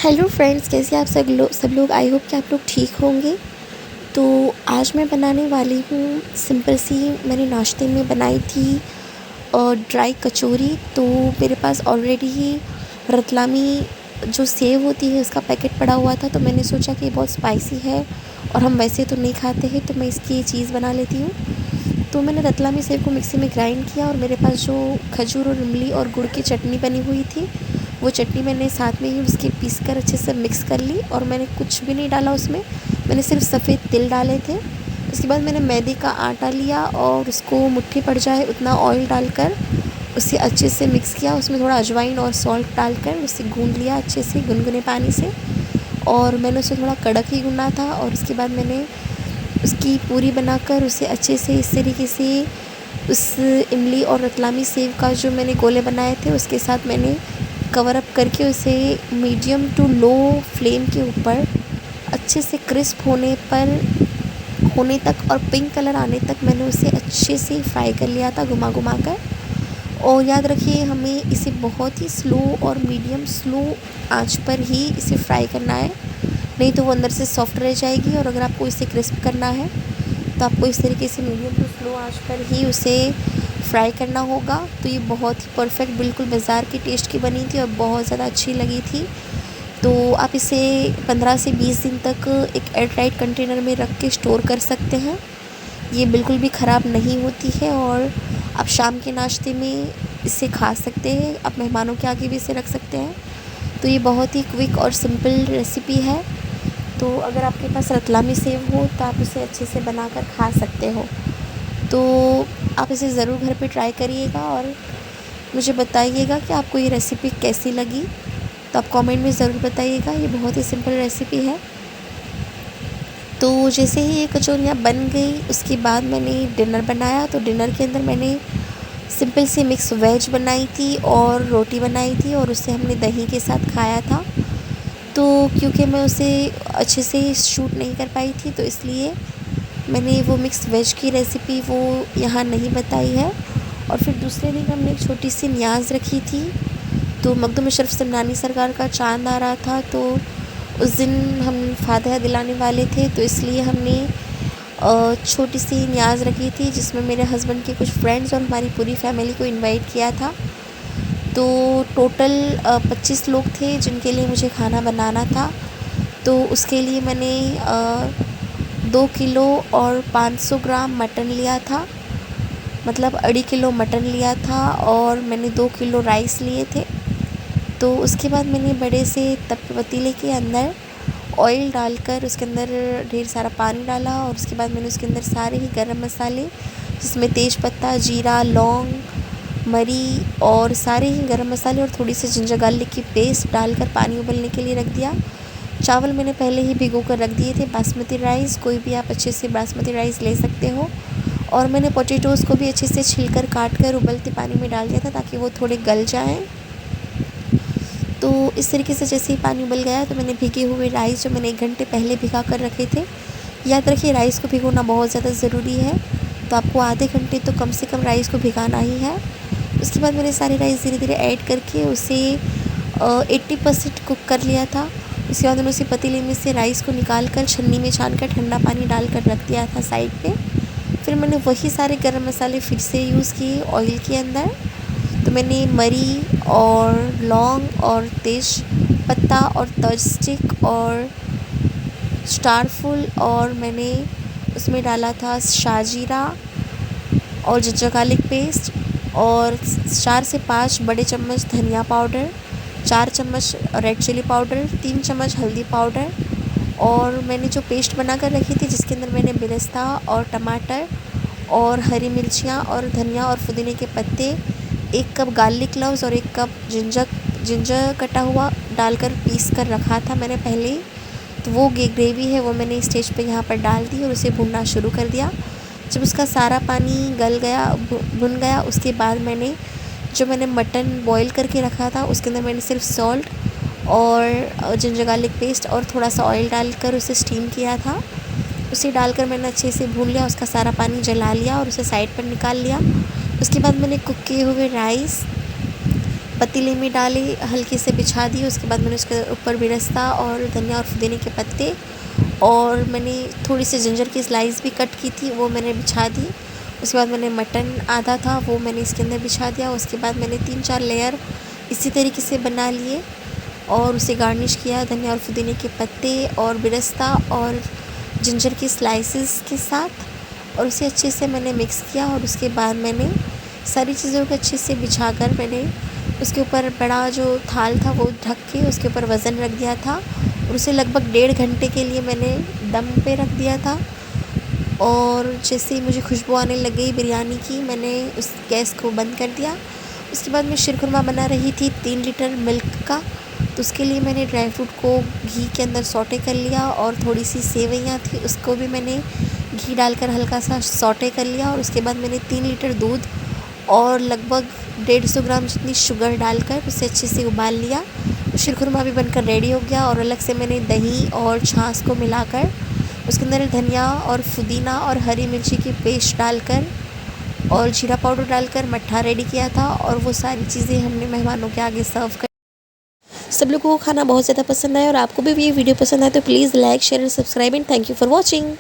Hello friends, कैसे आप सब लोग आई होप कि आप लोग ठीक होंगे। तो आज मैं बनाने वाली हूँ सिंपल सी, मैंने नाश्ते में बनाई थी और ड्राई कचौरी। तो मेरे पास ऑलरेडी ही रतलामी जो सेव होती है उसका पैकेट पड़ा हुआ था, तो मैंने सोचा कि ये बहुत स्पाइसी है और हम वैसे तो नहीं खाते हैं, तो मैं इसकी ये चीज़ बना लेती हूँ। तो मैंने रतलामी सेव को मिक्सी में ग्राइंड किया और मेरे पास जो खजूर और इमली और गुड़ की चटनी बनी हुई थी, वो चटनी मैंने साथ में ही उसके पीस कर अच्छे से मिक्स कर ली। और मैंने कुछ भी नहीं डाला उसमें, मैंने सिर्फ सफ़ेद तिल डाले थे। उसके बाद मैंने मैदे का आटा लिया और उसको मुट्ठी पड़ जाए उतना ऑयल डालकर उसे अच्छे से मिक्स किया। उसमें थोड़ा अजवाइन और सॉल्ट डालकर उसे गूँध लिया अच्छे से गुनगुने पानी से। और मैंने उसे थोड़ा कड़क ही गूँधा था। और उसके बाद मैंने उसकी पूरी बनाकर उसे अच्छे से इस तरीके से उस इमली और रतलामी सेव का जो मैंने गोले बनाए थे उसके साथ मैंने कवर अप करके उसे मीडियम टू लो फ्लेम के ऊपर अच्छे से क्रिस्प होने तक और पिंक कलर आने तक मैंने उसे अच्छे से फ्राई कर लिया था घुमा घुमा कर। और याद रखिए, हमें इसे बहुत ही स्लो और मीडियम स्लो आंच पर ही इसे फ्राई करना है, नहीं तो वो अंदर से सॉफ्ट रह जाएगी। और अगर आपको इसे क्रिस्प करना है तो आपको इस तरीके से मीडियम टू स्लो आंच पर ही उसे फ्राई करना होगा। तो ये बहुत ही परफेक्ट, बिल्कुल बाज़ार की टेस्ट की बनी थी और बहुत ज़्यादा अच्छी लगी थी। तो आप इसे 15 से 20 दिन तक एक एयर टाइट कंटेनर में रख के स्टोर कर सकते हैं। ये बिल्कुल भी ख़राब नहीं होती है और आप शाम के नाश्ते में इसे खा सकते हैं। आप मेहमानों के आगे भी इसे रख सकते हैं। तो ये बहुत ही क्विक और सिंपल रेसिपी है। तो अगर आपके पास रतलामी सेव हो तो आप इसे अच्छे से बनाकर खा सकते हो। तो आप इसे ज़रूर घर पे ट्राई करिएगा और मुझे बताइएगा कि आपको ये रेसिपी कैसी लगी। तो आप कमेंट में ज़रूर बताइएगा। ये बहुत ही सिंपल रेसिपी है। तो जैसे ही ये कचौरियाँ बन गई उसके बाद मैंने डिनर बनाया। तो डिनर के अंदर मैंने सिंपल सी मिक्स वेज बनाई थी और रोटी बनाई थी और उसे हमने दही के साथ खाया था। तो क्योंकि मैं उसे अच्छे से शूट नहीं कर पाई थी तो इसलिए मैंने वो मिक्स वेज की रेसिपी वो यहाँ नहीं बताई है। और फिर दूसरे दिन हमने एक छोटी सी न्याज़ रखी थी। तो मखदूम अशरफ समनानी सरकार का चाँद आ रहा था, तो उस दिन हम फातिहा दिलाने वाले थे, तो इसलिए हमने छोटी सी न्याज़ रखी थी जिसमें मेरे हस्बैंड के कुछ फ्रेंड्स और हमारी पूरी फैमिली को इनवाइट किया था। तो टोटल 25 लोग थे जिनके लिए मुझे खाना बनाना था। तो उसके लिए मैंने 2 किलो और 500 ग्राम मटन लिया था, मतलब 2.5 किलो मटन लिया था। और मैंने 2 किलो राइस लिए थे। तो उसके बाद मैंने बड़े से पतीले के अंदर ऑयल डालकर उसके अंदर ढेर सारा पानी डाला और उसके बाद मैंने उसके अंदर सारे ही गरम मसाले, जिसमें तेज़पत्ता, जीरा, लौंग, मरी और सारे ही गरम मसाले और थोड़ी सी जिंजर गार्लिक की पेस्ट डालकर पानी उबलने के लिए रख दिया। चावल मैंने पहले ही भिगो कर रख दिए थे, बासमती राइस, कोई भी आप अच्छे से बासमती राइस ले सकते हो। और मैंने पोटैटोज़ को भी अच्छे से छिलकर काट कर उबलते पानी में डाल दिया था ताकि वो थोड़े गल जाएँ। तो इस तरीके से जैसे ही पानी उबल गया तो मैंने भीगे हुए राइस जो मैंने 1 घंटे पहले भिगा कर रखे थे, याद रखिए राइस को भिगोना बहुत ज़्यादा ज़रूरी है, तो आपको आधे घंटे तो कम से कम राइस को भिगाना ही है। उसके बाद मैंने सारे राइस धीरे धीरे ऐड करके उसे 80% कुक कर लिया था। उसके बाद मैंने उसी पतीले में से राइस को निकाल कर छन्नी में छान कर ठंडा पानी डाल कर रख दिया था साइड पे। फिर मैंने वही सारे गरम मसाले फिर से यूज़ किए ऑयल के अंदर। तो मैंने मरी और लौंग और तेज पत्ता और तज स्टिक और स्टार फुल और मैंने उसमें डाला था शाजीरा और जिंजर गार्लिक पेस्ट और 4 से 5 बड़े चम्मच धनिया पाउडर, 4 चम्मच रेड चिली पाउडर, 3 चम्मच हल्दी पाउडर। और मैंने जो पेस्ट बना कर रखी थी जिसके अंदर मैंने बेरेस्ता और टमाटर और हरी मिर्चियाँ और धनिया और पुदीने के पत्ते, 1 कप गार्लिक क्लोव्स और 1 कप जिंजर कटा हुआ डालकर पीस कर रखा था मैंने पहले ही। तो वो ग्रेवी है वो मैंने स्टेज पे यहाँ पर डाल दी और उसे भुनना शुरू कर दिया। जब उसका सारा पानी गल गया, भुन गया, उसके बाद मैंने मटन बॉईल करके रखा था उसके अंदर मैंने सिर्फ सॉल्ट और जिंजर गार्लिक पेस्ट और थोड़ा सा ऑयल डालकर उसे स्टीम किया था। उसे डालकर मैंने अच्छे से भून लिया, उसका सारा पानी जला लिया और उसे साइड पर निकाल लिया। उसके बाद मैंने कुक किए हुए राइस पतीले में डाले, हल्के से बिछा दिए। उसके बाद मैंने उसके ऊपर बेरेस्ता और धनिया और पुदीने के पत्ते और मैंने थोड़ी सी जिंजर की स्लाइस भी कट की थी, वो मैंने बिछा दी। उसके बाद मैंने मटन आधा था वो मैंने इसके अंदर बिछा दिया। उसके बाद मैंने 3-4 लेयर इसी तरीके से बना लिए और उसे गार्निश किया धनिया और पुदीने के पत्ते और बेरेस्ता और जिंजर की स्लाइसेस के साथ, और उसे अच्छे से मैंने मिक्स किया। और उसके बाद मैंने सारी चीज़ों को अच्छे से बिछाकर मैंने उसके ऊपर बड़ा जो थाल था वो ढक के उसके ऊपर वज़न रख दिया था और उसे लगभग 1.5 घंटे के लिए मैंने दम पे रख दिया था। और जैसे ही मुझे खुशबू आने लग गई बिरयानी की, मैंने उस गैस को बंद कर दिया। उसके बाद मैं शीरकुरमा बना रही थी 3 लीटर मिल्क का, तो उसके लिए मैंने ड्राई फ्रूट को घी के अंदर सौटे कर लिया और थोड़ी सी सेवइयाँ थी उसको भी मैंने घी डालकर हल्का सा सौटे कर लिया। और उसके बाद मैंने 3 लीटर दूध और लगभग 150 ग्राम जितनी शुगर डालकर उसे अच्छे से उबाल लिया। शीरकुरमा भी बनकर रेडी हो गया। और अलग से मैंने दही और छाछ को मिलाकर उसके अंदर धनिया और पुदीना और हरी मिर्ची की पेस्ट डालकर और जीरा पाउडर डालकर मट्ठा रेडी किया था। और वो सारी चीज़ें हमने मेहमानों के आगे सर्व कर। सब लोगों को खाना बहुत ज़्यादा पसंद आया और आपको भी ये वीडियो पसंद आए तो please like share and subscribe and thank you for watching.